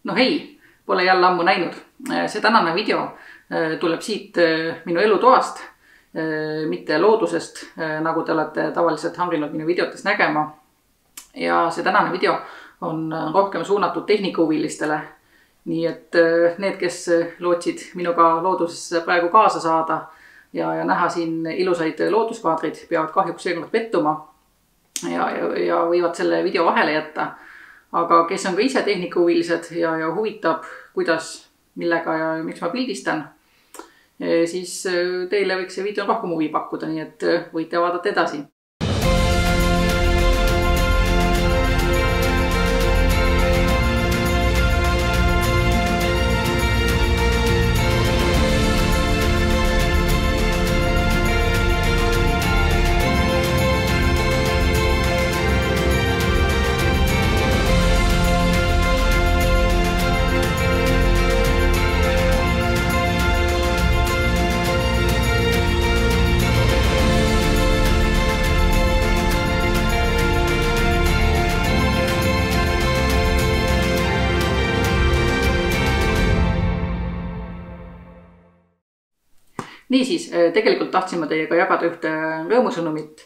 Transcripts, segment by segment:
No hei, pole jälle ammu näinud. See tänane video tuleb siit minu elutoast, mitte loodusest, nagu te olete tavaliselt hanginud minu videotes nägema. Ja see tänane video on rohkem suunatud tehnikahuvilistele. Nii et need, kes lootsid minuga loodusesse praegu kaasa saada ja näha siin ilusaid looduskaadrid, peavad kahjuks seekord pettuma ja võivad selle video vahele jätta. Aga kes on ka ise tehnikahuvilised ja huvitab, kuidas, millega ja miks ma pildistan, siis teile võiks see video rohkem huvi pakkuda, nii et võite vaadata edasi. Niisiis, tegelikult tahtsin ma teiega jagada ühte rõõmusõnumit.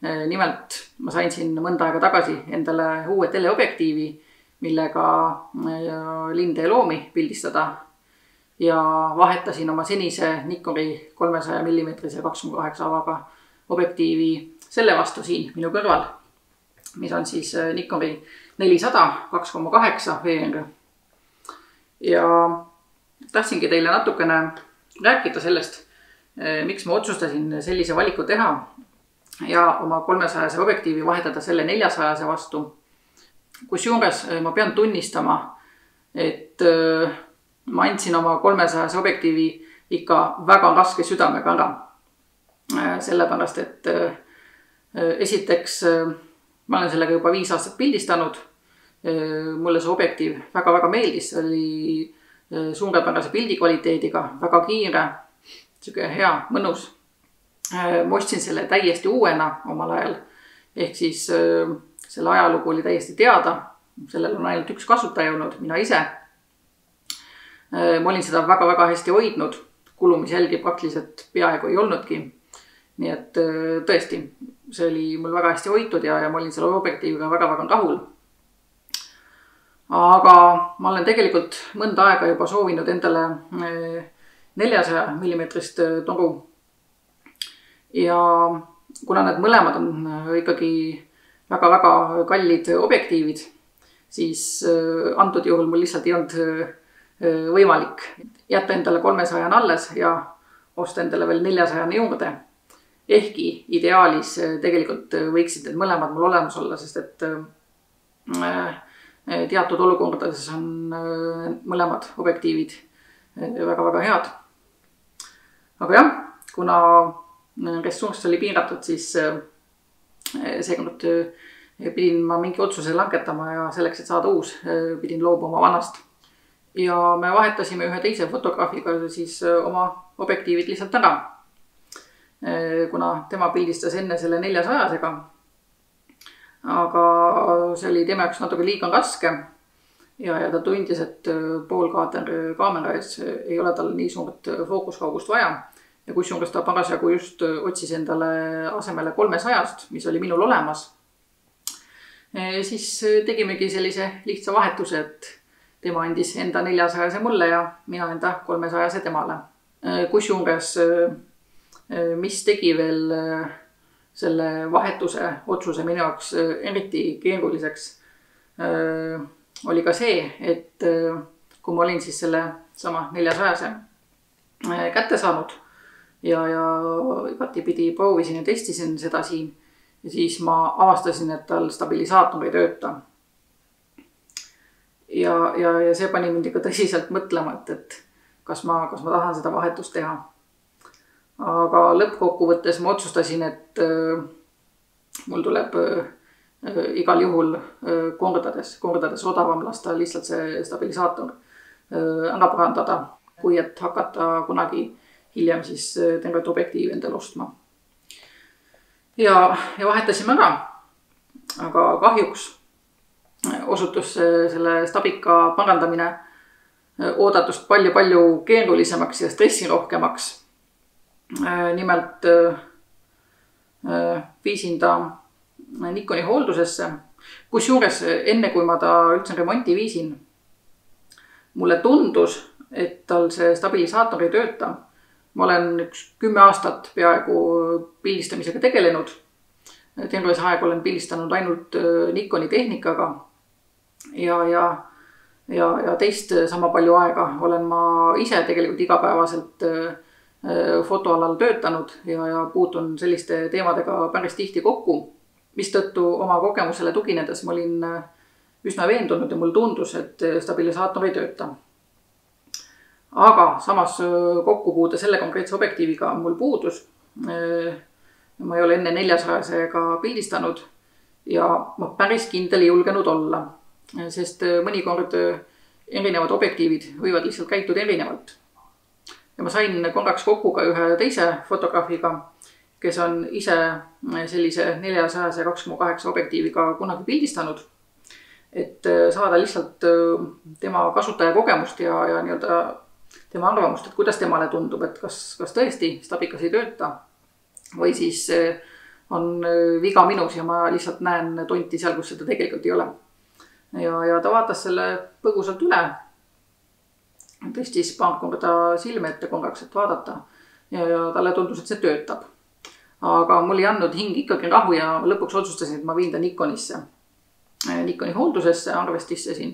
Nimelt ma sain siin mõnda aega tagasi endale uue teleobjektiivi, millega linde ja loomi pildistada. Ja vahetasin oma senise Nikoni 300 mm 2,8 avaga objektiivi selle vastu siin minu kõrval, mis on siis Nikoni 400 2,8 VR. Ja tahtsingi teile natukene rääkida sellest, miks ma otsustasin sellise valiku teha ja oma 300 objektiivi vahetada selle 400 vastu. Kusjuures ma pean tunnistama, et ma andsin oma 300 objektiivi ikka väga raske südamega ära. Sellepärast, et esiteks ma olen sellega juba 5 aastat pildistanud. Mulle see objektiiv väga-väga meeldis, see oli suurepärase pildikvaliteediga, väga kiire. Siuke hea, mõnus. Ma ostsin selle täiesti uuena omal ajal. Ehk siis selle ajalugu oli täiesti teada. Sellel on ainult üks kasutaja olnud, mina ise. Ma olin seda väga-väga hästi hoidnud. Kulumisjälgi praktiliselt peaaegu ei olnudki. Nii et tõesti, see oli mul väga hästi hoitud ja ma olin selle objektiiviga väga-väga rahul. Aga ma olen tegelikult mõnda aega juba soovinud endale 400 mm toru. Ja kuna need mõlemad on ikkagi väga-väga kallid objektiivid, siis antud juhul mul lihtsalt ei olnud võimalik jätta endale 300 alles ja osta endale veel 400 juurde. Ehkki ideaalis tegelikult võiksid need mõlemad mul olemas olla, sest et teatud olukordades on mõlemad objektiivid väga-väga head. Aga jah, kuna ressurss oli piiratud, siis seekord pidin ma mingi otsuse langetama ja selleks, et saada uus, pidin loobuma vanast. Ja me vahetasime ühe teise fotograafiga siis oma objektiivid lihtsalt ära. Kuna tema pildistas enne selle 400-sega. Aga see oli tema jaoks natuke liiga raske. Ja ta tundis, et poolkaater kaamera ees ei ole tal nii suurt fookuskaugust vaja. Ja kusjuures ta parasjagu just otsis endale asemele 300-st, mis oli minul olemas. Siis tegimegi sellise lihtsa vahetuse, et tema andis enda 400 mulle ja mina enda 300 temale. Kusjuures, mis tegi veel selle vahetuse otsuse minu jaoks eriti keeruliseks, oli ka see, et kui ma olin siis selle sama 400 kätte saanud ja igatipidi proovisin ja testisin seda siin, ja siis ma avastasin, et tal stabilisaator ei tööta. Ja see pani mind ikka tõsiselt mõtlema, et kas ma tahan seda vahetust teha. Aga lõppkokkuvõttes ma otsustasin, et mul tuleb igal juhul kordades odavam lasta lihtsalt see stabilisaator ära parandada, kui et hakata kunagi hiljem siis tervet objektiivi endale ostma. Ja vahetasime ära, aga kahjuks osutus selle Stabika parandamine oodatust palju keerulisemaks ja stressirohkemaks. Nimelt viisin ta Nikoni hooldusesse. Kusjuures enne kui ma ta üldse remonti viisin, mulle tundus, et tal see stabilisaator ei tööta. Ma olen 10 aastat peaaegu pildistamisega tegelenud. Terve see aeg olen pildistanud ainult Nikoni tehnikaga ja teist sama palju aega olen ma ise tegelikult igapäevaselt fotoalal töötanud ja puutun selliste teemadega päris tihti kokku, mistõttu oma kogemusele tuginedes ma olin üsna veendunud ja mul tundus, et stabilisaator ei tööta. Aga samas kokkupuude selle konkreetse objektiiviga mul puudus. Ma ei ole enne 400-ga pildistanud ja ma päris kindel ei julgenud olla, sest mõnikord erinevad objektiivid võivad lihtsalt käituda erinevalt. Ja ma sain korraks kokku ka ühe teise fotograafiga, kes on ise sellise 400 2,8 objektiiviga kunagi pildistanud, et saada lihtsalt tema kasutaja kogemust ja nii-öelda tema arvamust, et kuidas temale tundub, et kas tõesti Stabikas ei tööta või siis on viga minus ja ma lihtsalt näen tonti seal, kus seda tegelikult ei ole. Ja ta vaatas selle põgusalt üle, tõstis paar korda silme ette korraks, et vaadata ja talle tundus, et see töötab. Aga mul ei andnud hing ikkagi rahu ja lõpuks otsustasin, et ma viin ta Nikoni hooldusesse, arvestisse siin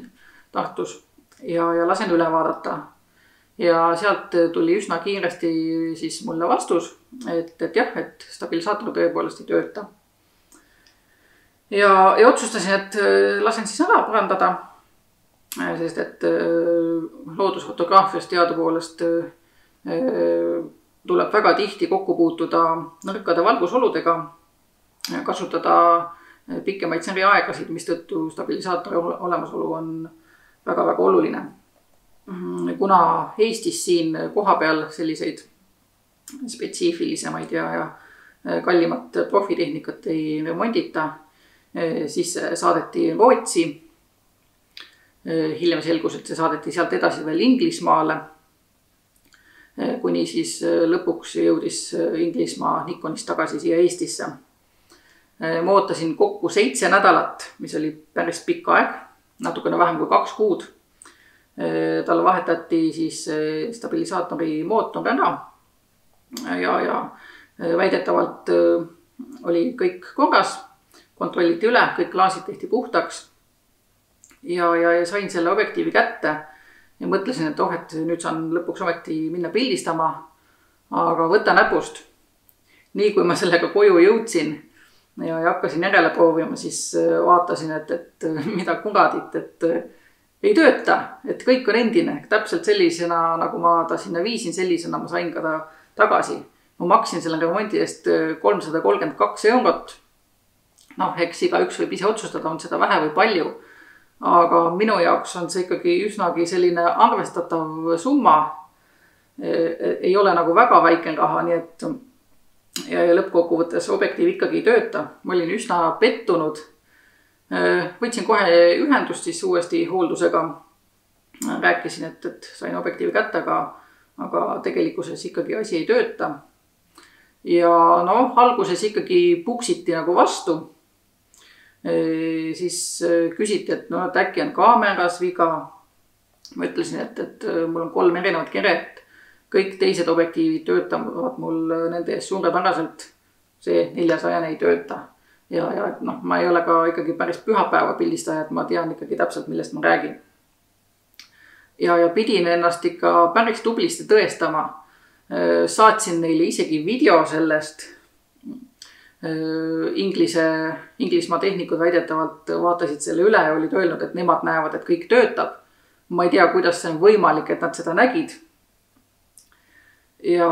Tartus ja lasen üle vaadata. Ja sealt tuli üsna kiiresti siis mulle vastus, et jah, et stabilisaator tõepoolest ei tööta. Ja otsustasin, et lasen siis ära parandada, sest et loodusfotograafiast teadupoolest tuleb väga tihti kokku puutuda nõrkade valgusoludega, kasutada pikemaid seriaegasid, mistõttu stabilisaatori olemasolu on väga oluline. Kuna Eestis siin koha peal selliseid spetsiifilisemaid ja kallimat profitehnikat ei remondita, siis saadeti Rootsi. Hiljem selgus, et see saadeti sealt edasi veel Inglismaale, kuni siis lõpuks jõudis Inglismaa Nikonist tagasi siia Eestisse. Ma ootasin kokku 7 nädalat, mis oli päris pikk aeg, natukene vähem kui 2 kuud. Talle vahetati siis stabilisaatori mootor ära ja väidetavalt oli kõik korras, kontrolliti üle, kõik klaasid tehti puhtaks ja sain selle objektiivi kätte ja mõtlesin, et et nüüd saan lõpuks ometi minna pildistama, aga võta näpust. Nii kui ma sellega koju jõudsin ja hakkasin järele proovima, siis vaatasin, et mida kuradit, et ei tööta, et kõik on endine, täpselt sellisena, nagu ma ta sinna viisin, sellisena ma sain ka ta tagasi. Ma maksin selle remondi eest 332 €. Eks igaüks võib ise otsustada, on seda vähe või palju. Aga minu jaoks on see ikkagi üsnagi selline arvestatav summa. Ei ole nagu väga väike raha, nii et ja lõppkokkuvõttes objektiiv ikkagi ei tööta. Ma olin üsna pettunud. Võtsin kohe ühendust siis uuesti hooldusega. Rääkisin, et sain objektiivi kätte, aga tegelikkuses ikkagi asi ei tööta. Ja alguses ikkagi puksiti nagu vastu. Siis küsiti, et äkki on kaameras viga. Ma ütlesin, et mul on 3 erinevat keret. Kõik teised objektiivid töötavad mul nende ees suurepäraselt. See 400 ei tööta. Ja ma ei ole ka ikkagi päris pühapäeva pildistaja, et ma tean ikkagi täpselt, millest ma räägin. Ja pidin ennast ikka päris tublisti tõestama. Saatsin neile isegi video sellest. Inglismaa tehnikud väidetavalt vaatasid selle üle ja olid öelnud, et nemad näevad, et kõik töötab. Ma ei tea, kuidas see on võimalik, et nad seda nägid. Ja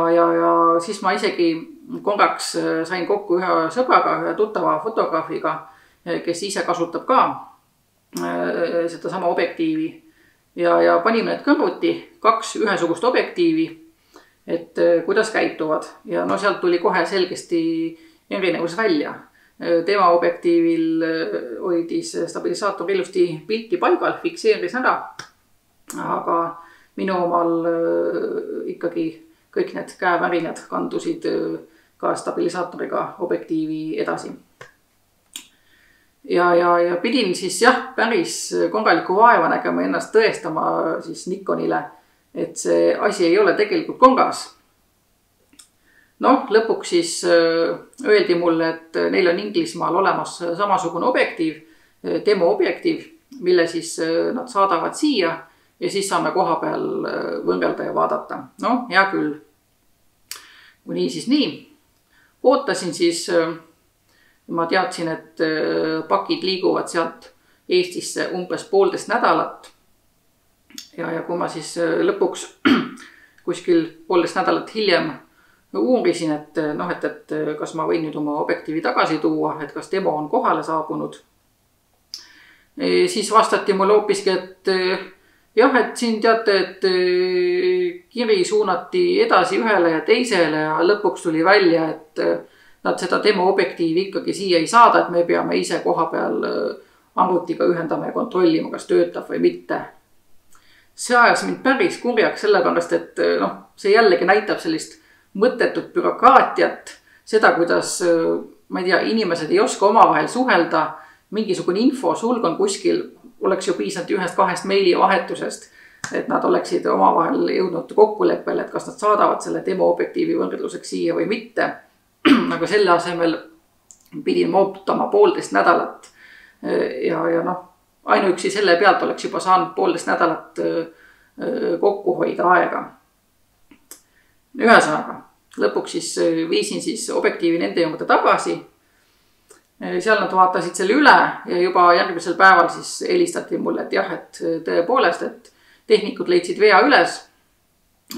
siis ma isegi korraks sain kokku ühe sõbraga, ühe tuttava fotograafiga, kes ise kasutab ka seda sama objektiivi. Ja panime need kõrvuti, 2 ühesugust objektiivi, et kuidas käituvad. Ja sealt tuli kohe selgesti erinevus välja. tema objektiivil hoidis stabilisaator ilusti pilti paigal, fikseeris ära. Aga minu omal ikkagi kõik need käevärinad kandusid ka stabilisaatoriga objektiivi edasi. Ja pidin siis päris korralikku vaeva nägema ennast tõestama siis Nikonile, et see asi ei ole tegelikult korras. Lõpuks siis öeldi mulle, et neil on Inglismaal olemas samasugune objektiiv, demo objektiiv, mille siis nad saadavad siia ja siis saame koha peal võrrelda ja vaadata. Hea küll. Kui nii, siis nii. Ootasin siis, ma teadsin, et pakid liiguvad sealt Eestisse umbes 1,5 nädalat. Ja kui ma siis lõpuks kuskil 1,5 nädalat hiljem uurisin, et kas ma võin nüüd oma objektiivi tagasi tuua, et kas demo on kohale saabunud. Siis vastati mulle hoopiski, et jah, et siin teate, et kiri suunati edasi ühele ja teisele ja lõpuks tuli välja, et nad seda demo objektiivi ikkagi siia ei saada, et me peame ise koha peal arvutiga ühendama ja kontrollima, kas töötab või mitte. See ajas mind päris kurjaks sellepärast, et see jällegi näitab sellist mõttetut bürokraatiat, seda, kuidas, ma ei tea, inimesed ei oska omavahel suhelda, mingisugune info sulg on kuskil, oleks ju piisanud 1-2 meili vahetusest, et nad oleksid omavahel jõudnud kokkuleppele, et kas nad saadavad selle demo objektiivi võrdluseks siia või mitte. Aga selle asemel pidin ma ootama 1,5 nädalat ja ainuüksi selle pealt oleks juba saanud 1,5 nädalat kokku hoida aega. Ühesõnaga, lõpuks siis viisin siis objektiivi nende juurde tagasi. Seal nad vaatasid selle üle ja juba järgmisel päeval siis helistati mulle, et jah, et tõepoolest, et tehnikud leidsid vea üles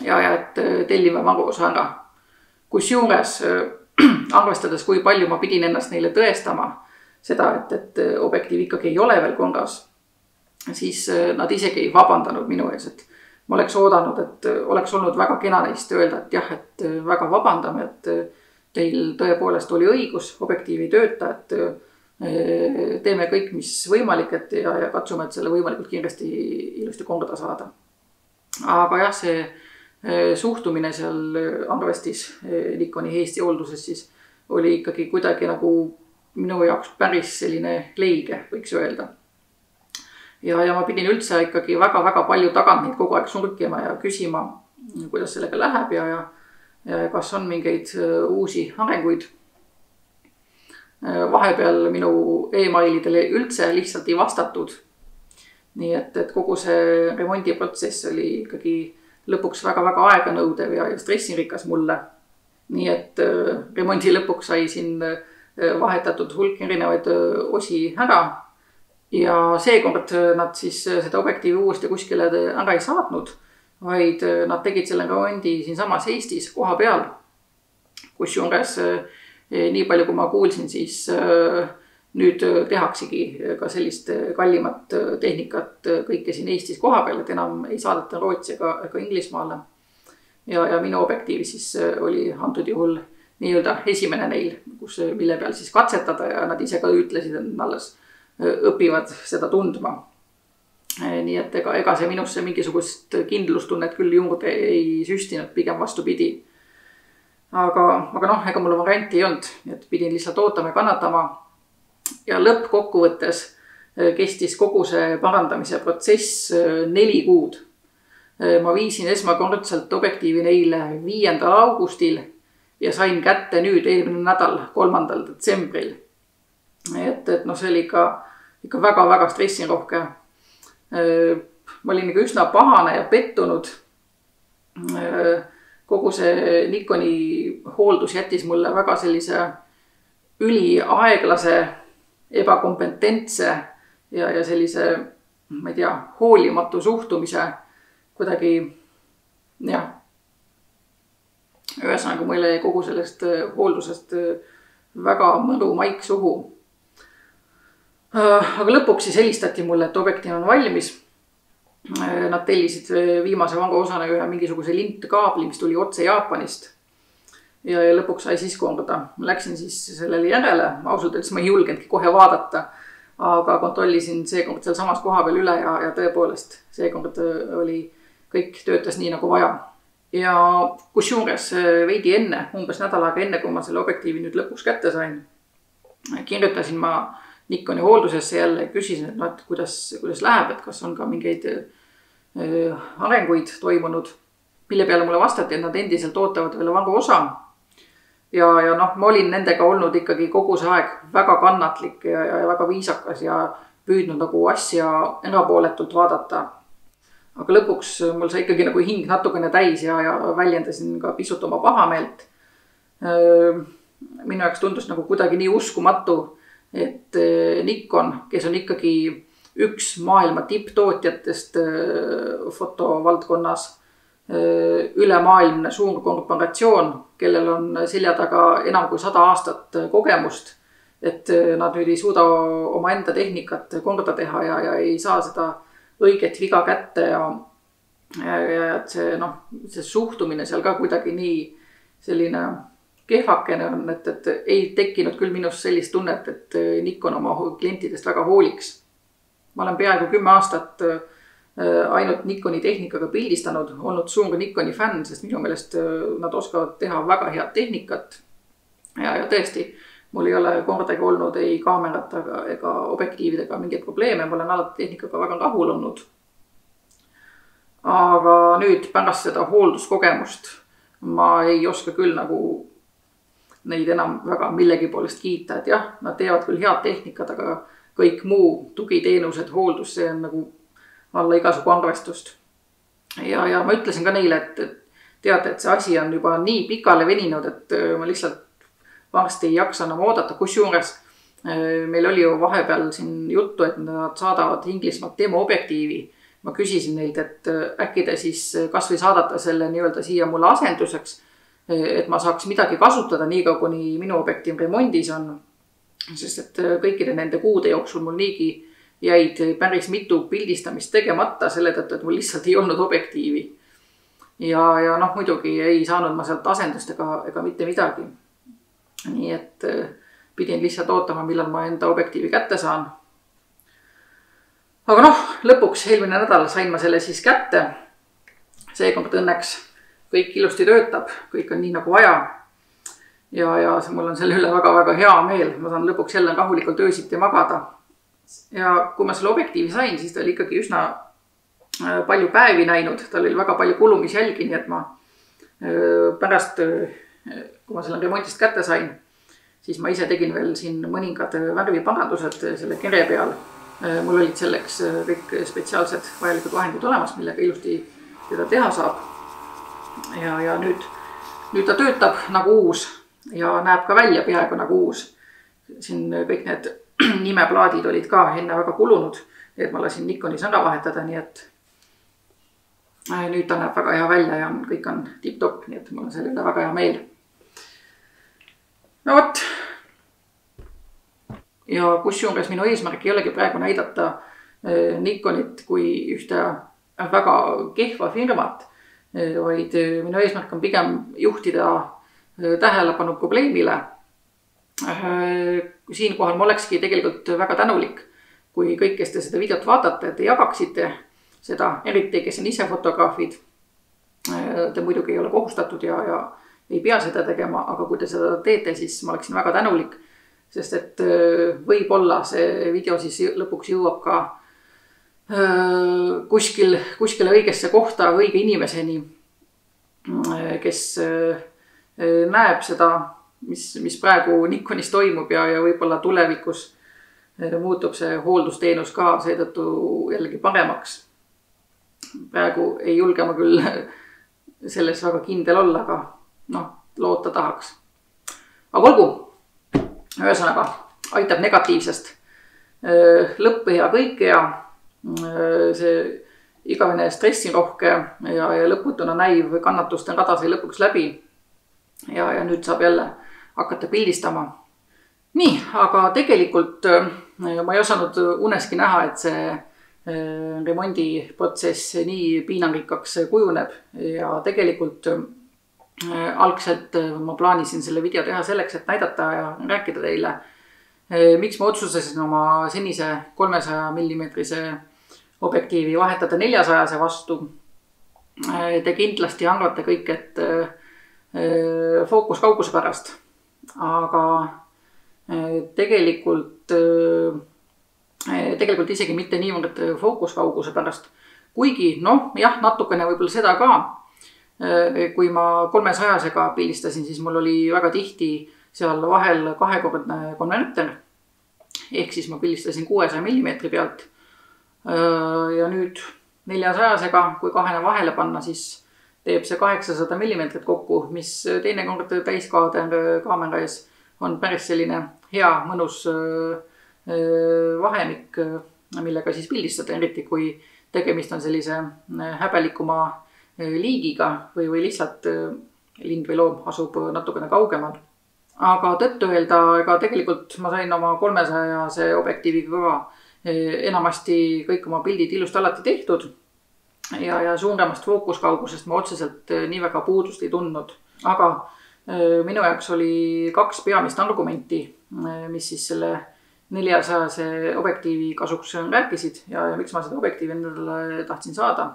ja et tellime varuosa ära. Kusjuures arvestades, kui palju ma pidin ennast neile tõestama seda, et objektiiv ikkagi ei ole veel korras, siis nad isegi ei vabandanud minu ees, et ma oleks oodanud, et oleks olnud väga kena neist öelda, et jah, et väga vabandame, et teil tõepoolest oli õigus, objektiiv ei tööta, et teeme kõik, mis võimalik, et ja katsume, et selle võimalikult kiiresti ilusti korda saada. Aga jah, see suhtumine seal arvestis Nikoni Eesti hoolduses siis oli ikkagi kuidagi nagu minu jaoks päris selline leige, võiks öelda. Ja ma pidin üldse ikkagi väga palju tagant neid kogu aeg surkima ja küsima, kuidas sellega läheb ja kas on mingeid uusi arenguid. Vahepeal minu e-mailidele üldse lihtsalt ei vastatud. Nii et kogu see remondiprotsess oli ikkagi lõpuks väga aeganõudev ja stressirikas mulle. Nii et remondi lõpuks sai siin vahetatud hulk erinevaid osi ära. Ja seekord nad siis seda objektiivi uuesti kuskile ära ei saatnud, vaid nad tegid selle remondi siin samas Eestis koha peal. Kusjuures nii palju, kui ma kuulsin, siis nüüd tehaksegi ka sellist kallimat tehnikat kõike siin Eestis koha peal, et enam ei saadeta Rootsi ega Inglismaale. Ja minu objektiiv siis oli antud juhul nii-öelda esimene neil, mille peal siis katsetada ja nad ise ka ütlesid, et alles õpivad seda tundma. Nii et ega see minusse mingisugust kindlustunnet küll juurde ei süstinud, pigem vastupidi. Aga ega mul varianti ei olnud, et pidin lihtsalt ootama ja kannatama. Ja lõppkokkuvõttes kestis kogu see parandamise protsess 4 kuud. Ma viisin esmakordselt objektiivi neile 5. augustil ja sain kätte nüüd eelmine nädal 3. detsembril. Et see oli ikka väga stressirohke. Ma olin üsna pahane ja pettunud. Kogu see Nikoni hooldus jättis mulle väga sellise üliaeglase, ebakompetentse ja sellise, ma ei tea, hoolimatu suhtumise kuidagi, jah. Ühesõnaga mulle kogu sellest hooldusest väga mõru maik suhu. Aga lõpuks siis helistati mulle, et objektiiv on valmis. Nad tellisid viimase varuosana ühe mingisuguse lintkaabli, mis tuli otse Jaapanist. ja lõpuks sai siis korda. Ma läksin siis sellele järele, ausalt öeldes ma ei julgenudki kohe vaadata, aga kontrollisin seekord seal samas koha peal üle ja tõepoolest seekord oli, kõik töötas nii nagu vaja. Ja kusjuures veidi enne, umbes nädal aega enne, kui ma selle objektiivi nüüd lõpuks kätte sain, kirjutasin ma Nikoni hooldusesse jälle ja küsisin, et kuidas läheb, et kas on ka mingeid arenguid toimunud, mille peale mulle vastati, et nad endiselt ootavad veel varu osa. Ja noh, ma olin nendega olnud ikkagi kogu see aeg väga kannatlik ja väga viisakas ja püüdnud nagu asja erapooletult vaadata. Aga lõpuks mul sai ikkagi nagu hing natukene täis ja väljendasin ka pisut oma pahameelt. Minu jaoks tundus nagu kuidagi nii uskumatu, et Nikon, kes on ikkagi üks maailma tipptootjatest fotovaldkonnas, ülemaailmne suur korporatsioon, kellel on selja taga enam kui 100 aastat kogemust, et nad nüüd ei suuda oma enda tehnikat korda teha ja ei saa seda õiget viga kätte ja et see suhtumine seal ka kuidagi nii selline kehvakene on, et ei tekkinud küll minust sellist tunnet, et Nikon oma klientidest väga hooliks. Ma olen peaaegu 10 aastat ainult Nikoni tehnikaga pildistanud, olnud suur Nikoni fänn, sest minu meelest nad oskavad teha väga head tehnikat. Ja tõesti, mul ei ole kordagi olnud ei kaamerata ega objektiividega mingeid probleeme, ma olen alati tehnikaga väga rahul olnud. Aga nüüd pärast seda hoolduskogemust ma ei oska küll nagu neid enam väga millegi poolest kiita, et jah, nad teevad küll head tehnikat, aga kõik muu tugiteenused, hooldus, see on nagu alla igasugu arvestust. Ja ma ütlesin ka neile, et teate, et see asi on juba nii pikale veninud, et ma lihtsalt varsti ei jaksa enam oodata, kusjuures meil oli ju vahepeal siin juttu, et nad saadavad Inglismaalt demoobjektiivi. Ma küsisin neilt, et äkki te siis kas või saadata selle nii-öelda siia mulle asenduseks, et ma saaks midagi kasutada nii kaua, kuni minu objektiiv remondis on. Sest et kõikide nende kuude jooksul mul niigi jäid päris mitu pildistamist tegemata selle tõttu, et mul lihtsalt ei olnud objektiivi. Ja noh, muidugi ei saanud ma sealt asendust ega mitte midagi. Nii et pidin lihtsalt ootama, millal ma enda objektiivi kätte saan. Aga noh, lõpuks eelmine nädal sain ma selle siis kätte. Seekord õnneks kõik ilusti töötab, kõik on nii nagu vaja. Ja mul on selle üle väga-väga hea meel. Ma saan lõpuks jälle rahulikult öösiti magada. Ja kui ma selle objektiivi sain, siis ta oli ikkagi üsna palju päevi näinud. Tal oli väga palju kulumisjälgi, nii et ma pärast, kui ma selle remondist kätte sain, siis ma ise tegin veel siin mõningad värviparandused selle kere peal. Mul olid selleks kõik spetsiaalsed vajalikud vahendid olemas, millega ilusti teda teha saab. Ja nüüd ta töötab nagu uus ja näeb ka välja peaaegu nagu uus. Siin kõik need nimeplaadid olid ka enne väga kulunud, et ma lasin Nikonis ära vahetada, nii et nüüd ta näeb väga hea välja ja kõik on tip-top, nii et mul on selle üle väga hea meel. No vot. Ja kusjuures minu eesmärk ei olegi praegu näidata Nikonit kui ühte väga kehva firmat, vaid minu eesmärk on pigem juhtida tähelepanu probleemile. Siinkohal ma olekski tegelikult väga tänulik, kui kõik, kes te seda videot vaatate, te jagaksite seda, eriti kes on ise fotograafid. Te muidugi ei ole kohustatud ja ei pea seda tegema, aga kui te seda teete, siis ma oleksin väga tänulik, sest et võib-olla see video siis lõpuks jõuab ka kuskile õigesse kohta õige inimeseni, kes näeb seda, mis praegu Nikonis toimub ja võib-olla tulevikus muutub see hooldusteenus ka seetõttu jällegi paremaks. Praegu ei julge ma küll selles väga kindel olla, aga loota tahaks. Aga olgu, ühesõnaga, aitab negatiivsest. Lõpp hea, kõik hea. See igavene stressirohke ja lõputuna näiv kannatuste rada sai lõpuks läbi. Ja nüüd saab jälle hakata pildistama. Nii, aga tegelikult ma ei osanud uneski näha, et see remondiprotsess nii piinanrikkaks kujuneb ja tegelikult algselt ma plaanisin selle video teha selleks, et näidata ja rääkida teile, miks ma otsustasin oma senise 300 mm objektiivi vahetada 400 vastu. Te kindlasti arvate kõik, et fookuskauguse pärast, aga tegelikult isegi mitte niivõrd fookuskauguse pärast, kuigi jah, natukene võib-olla seda ka. Kui ma 300-sega pildistasin, siis mul oli väga tihti seal vahel kahekordne konverter, ehk siis ma pildistasin 600 mm pealt. Ja nüüd 400-sega, kui kahene vahele panna, siis teeb see 800 mm kokku, mis teinekord täiskaader kaamera ees on päris selline hea, mõnus vahemik, millega siis pildistada, eriti kui tegemist on sellise häbelikuma liigiga või lihtsalt lind või loom asub natukene kaugemal. Aga tõtt öelda, ega tegelikult ma sain oma 300-se objektiiviga ka enamasti kõik oma pildid ilusti alati tehtud ja suuremast fookuskaugusest ma otseselt nii väga puudust ei tundnud. Aga minu jaoks oli 2 peamist argumenti, mis siis selle 400-se objektiivi kasuks rääkisid ja miks ma seda objektiivi endale tahtsin saada.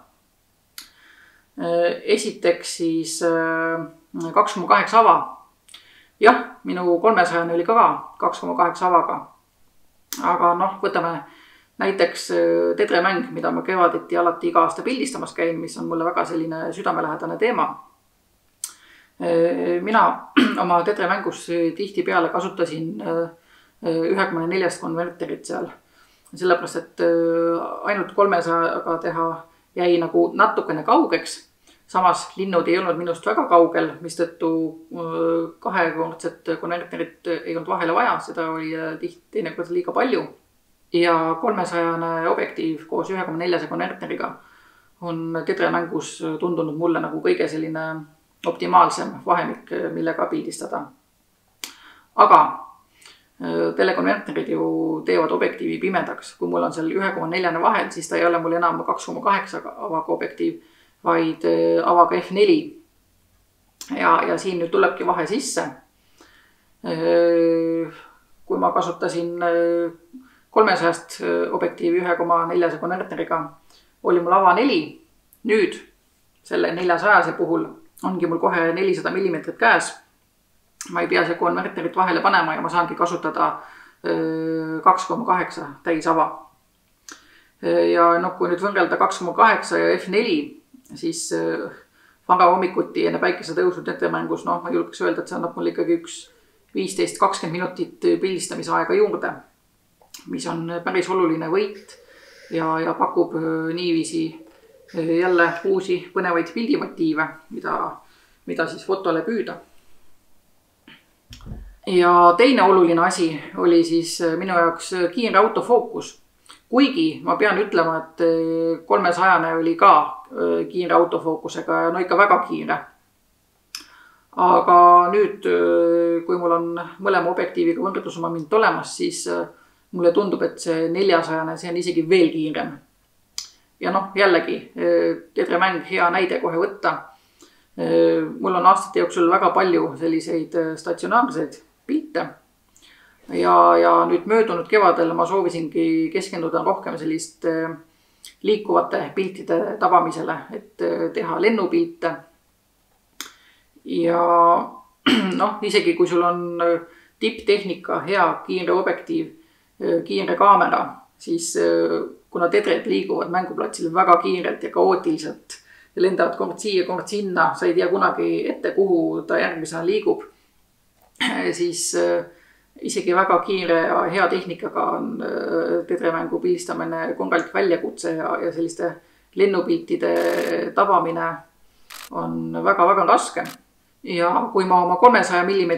Esiteks siis 2,8 ava. Jah, minu 300 oli ka 2,8 avaga. Aga võtame näiteks tedremäng, mida ma kevadeti alati iga aasta pildistamas käin, mis on mulle väga selline südamelähedane teema. Mina oma tedremängus tihti peale kasutasin 1,4 konverterit seal. Sellepärast, et ainult 300-ga teha jäi nagu natukene kaugeks. Samas linnud ei olnud minust väga kaugel, mistõttu kahekordset konverterit ei olnud vahele vaja, seda oli teinekord liiga palju. Ja 300-ne objektiiv koos 1,4 konverteriga on tedremängus tundunud mulle nagu kõige selline optimaalsem vahemik, millega pildistada. Aga telekonverterid ju teevad objektiivi pimedaks. Kui mul on seal 1,4 vahel, siis ta ei ole mul enam 2,8 avaga objektiiv, vaid avaga F4. Ja siin nüüd tulebki vahe sisse. Kui ma kasutasin 300-st objektiivi 1,4 konverteriga, oli mul ava 4. Nüüd selle 400-se puhul ongi mul kohe 400 mm käes. Ma ei pea see konverterit vahele panema ja ma saangi kasutada 2,8 täisava. Ja kui nüüd võrrelda 2,8 ja F4, siis vara hommikuti enne päikesetõusu tedremängus, ma julgeks öelda, et see annab mul ikkagi 15-20 minutit pildistamise aega juurde, mis on päris oluline võit ja pakub niiviisi jälle uusi põnevaid pildimotiive, mida siis fotole püüda. Ja teine oluline asi oli siis minu jaoks kiire autofookus. Kuigi ma pean ütlema, et 300-ne oli ka kiire autofookusega ja ikka väga kiire. Aga nüüd, kui mul on mõlema objektiiviga võrdlusmoment olemas, siis mulle tundub, et see 400-ne, see on isegi veel kiirem. Ja jällegi, tedremäng hea näide kohe võtta. Mul on aastate jooksul väga palju selliseid statsionaarseid pilte. Ja nüüd möödunud kevadel ma soovisingi keskenduda rohkem sellist liikuvate piltide tabamisele, et teha lennupilte. Ja isegi kui sul on tipptehnika, hea kiire objektiiv, kiire kaamera, siis kuna tedred liiguvad mänguplatsil väga kiirelt ja kaootiliselt ja lendavad kord siia, kord sinna, sa ei tea kunagi ette, kuhu ta järgmisena liigub, siis isegi väga kiire ja hea tehnikaga on tedremängu pildistamine korralik väljakutse ja selliste lennupiltide tabamine on väga-väga raske. Ja kui ma oma 300 mm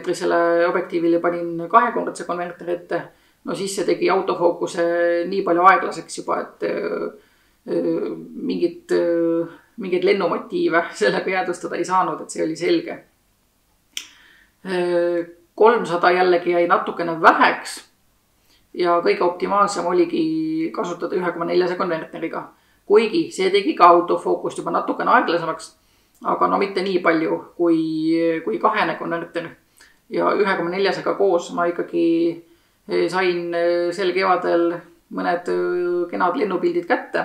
objektiivile panin kahekordse konverteri ette, siis see tegi autofookuse nii palju aeglaseks juba, et mingid lennumotiive sellega jäädvustada ei saanud, et see oli selge. 300 jällegi jäi natukene väheks ja kõige optimaalsem oligi kasutada 1,4 konverteriga. Kuigi see tegi ka autofookust juba natukene aeglasemaks, aga no mitte nii palju kui kahene konverter. Ja 1,4-ga koos ma ikkagi sain sel kevadel mõned kenad lennupildid kätte.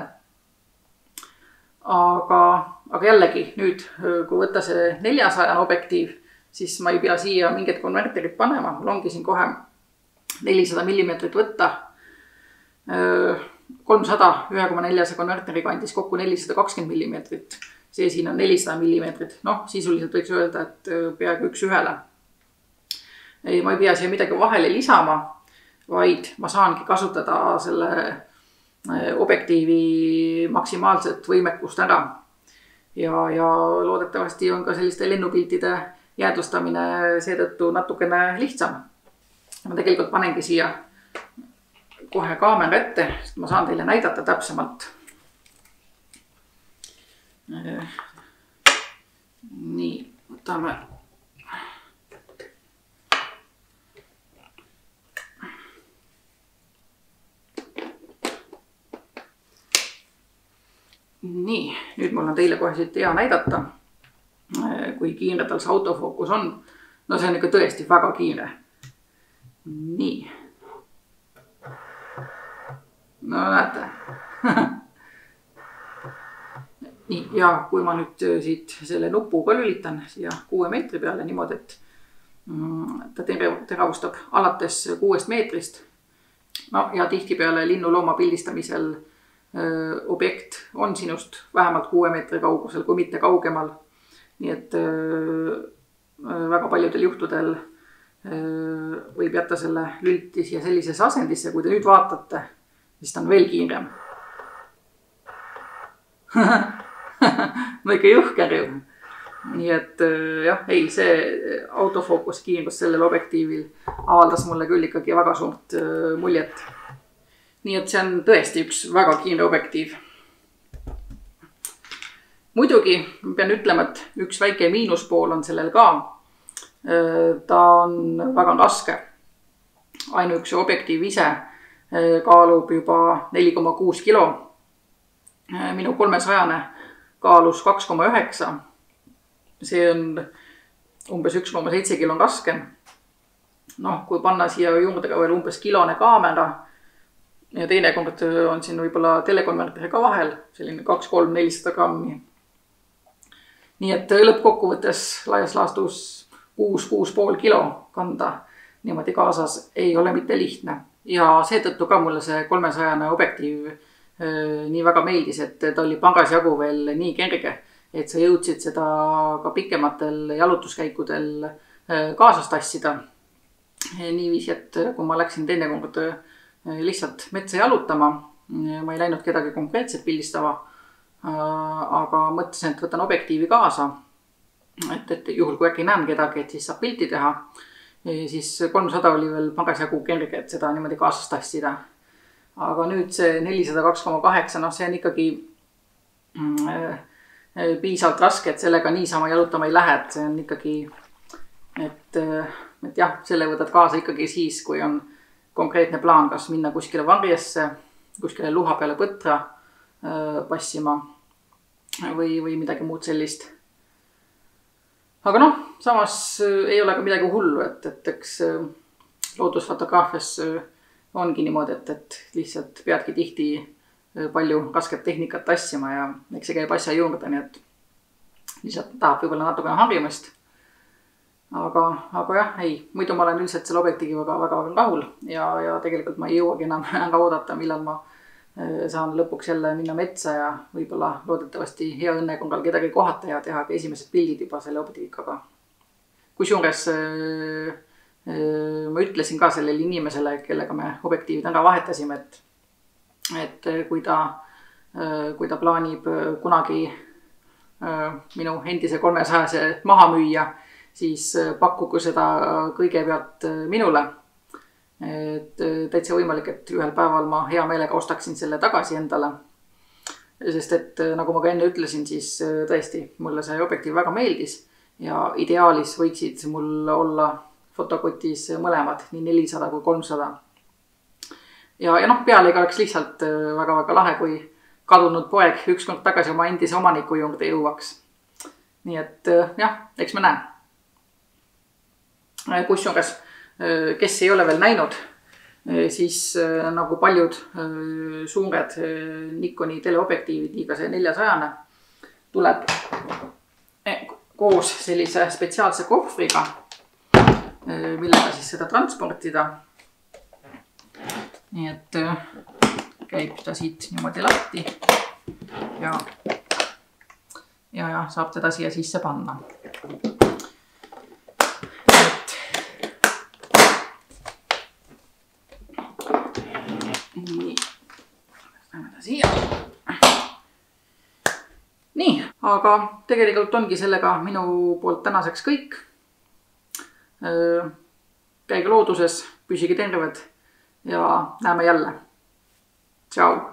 Aga jällegi nüüd, kui võtta see 400 objektiiv, siis ma ei pea siia mingit konverterit panema. Mul ongi siin kohe 400 mm võtta. 300 1,4 konverteriga andis kokku 420 mm. See siin on 400 mm. Noh, sisuliselt võiks öelda, et peaaegu 1:1. Ma ei pea siia midagi vahele lisama, vaid ma saangi kasutada selle objektiivi maksimaalset võimekust ära. Ja loodetavasti on ka selliste lennupiltide jäädvustamine seetõttu natukene lihtsam. Ma tegelikult panengi siia kohe kaamera ette, sest ma saan teile näidata täpsemalt. Nii, võtame. Nii, nüüd mul on teile kohe siit hea näidata, kui kiire tal see autofookus on. No see on ikka tõesti väga kiire. Nii. No näete. Nii, ja kui ma nüüd siit selle nupu ka lülitan siia 6 meetri peale niimoodi, et ta teravustab alates 6 meetrist. No ja tihti peale linnulooma pildistamisel objekt on sinust vähemalt 6 meetri kaugusel, kui mitte kaugemal. Nii et väga paljudel juhtudel võib jätta selle lüliti siia sellisesse asendisse, kui te nüüd vaatate, siis ta on veel kiirem. No ikka jõhker ju. Nii et jah, ei, see autofookus kiirus sellel objektiivil avaldas mulle küll ikkagi väga suurt muljet. Nii et see on tõesti üks väga kiire objektiiv. Muidugi pean ütlema, et üks väike miinuspool on sellel ka. Ta on väga raske. Ainuüksi objektiiv ise kaalub juba 4,6 kilo. Minu 300 kaalus 2,9. See on umbes 1,7 kilo raskem. Noh, kui panna siia juurde ka veel umbes kilone kaamera ja teine kord on siin võib-olla telekonverteri ka vahel, selline 2-3-400 grammi. Nii et lõppkokkuvõttes laias laastus 6,5 kilo kanda niimoodi kaasas ei ole mitte lihtne. Ja seetõttu ka mulle see 300 objektiiv nii väga meeldis, et ta oli pagasjagu veel nii kerge, et sa jõudsid seda ka pikematel jalutuskäikudel kaasas tassida. Niiviisi, et kui ma läksin teine kord lihtsalt metsa jalutama, ma ei läinud kedagi konkreetselt pildistama, aga mõtlesin, et võtan objektiivi kaasa, et juhul kui äkki näen kedagi, et siis saab pilti teha. Siis 300 oli veel pagasjagu kerge, et seda niimoodi kaasas tassida. Aga nüüd see 402,8, noh see on ikkagi piisavalt raske, et sellega niisama jalutama ei lähe, et see on ikkagi, et jah, selle võtad kaasa ikkagi siis, kui on konkreetne plaan, kas minna kuskile varjesse, kuskile luha peale põtra passima või midagi muud sellist. Aga noh, samas ei ole ka midagi hullu, et eks loodusfotograafias ongi niimoodi, et lihtsalt peadki tihti palju rasket tehnikat tassima ja eks see käib asja juurde, nii et lihtsalt tahab võib-olla natukene harjumist. Aga jah, ei, muidu ma olen üldiselt selle objektiiviga väga rahul ja tegelikult ma ei jõuagi enam oodata, millal ma saan lõpuks jälle minna metsa ja võib-olla loodetavasti hea õnne korral kedagi kohata ja teha ka esimesed pildid juba selle objektiiviga. Kusjuures ma ütlesin ka sellele inimesele, kellega me objektiivid ära vahetasime, et kui ta plaanib kunagi minu endise 300 maha müüa, siis pakkugu seda kõigepealt minule. Et täitsa võimalik, et ühel päeval ma hea meelega ostaksin selle tagasi endale. Sest et nagu ma ka enne ütlesin, siis tõesti mulle see objektiiv väga meeldis ja ideaalis võiksid mul olla fotokotis mõlemad, nii 400 kui 300. Ja noh, pealegi oleks lihtsalt väga lahe, kui kadunud poeg ükskord tagasi oma endise omaniku juurde jõuaks. nii et jah, eks me näe. Kusjuures, kes ei ole veel näinud, siis nagu paljud suured Nikoni teleobjektiivid, nii ka see 400 tuleb koos sellise spetsiaalse kohvriga, millega siis seda transportida. Nii et käib ta siit niimoodi lahti ja saab teda siia sisse panna. Nii, aga tegelikult ongi sellega minu poolt tänaseks kõik. Käige looduses, püsige terved ja näeme jälle. Tšau!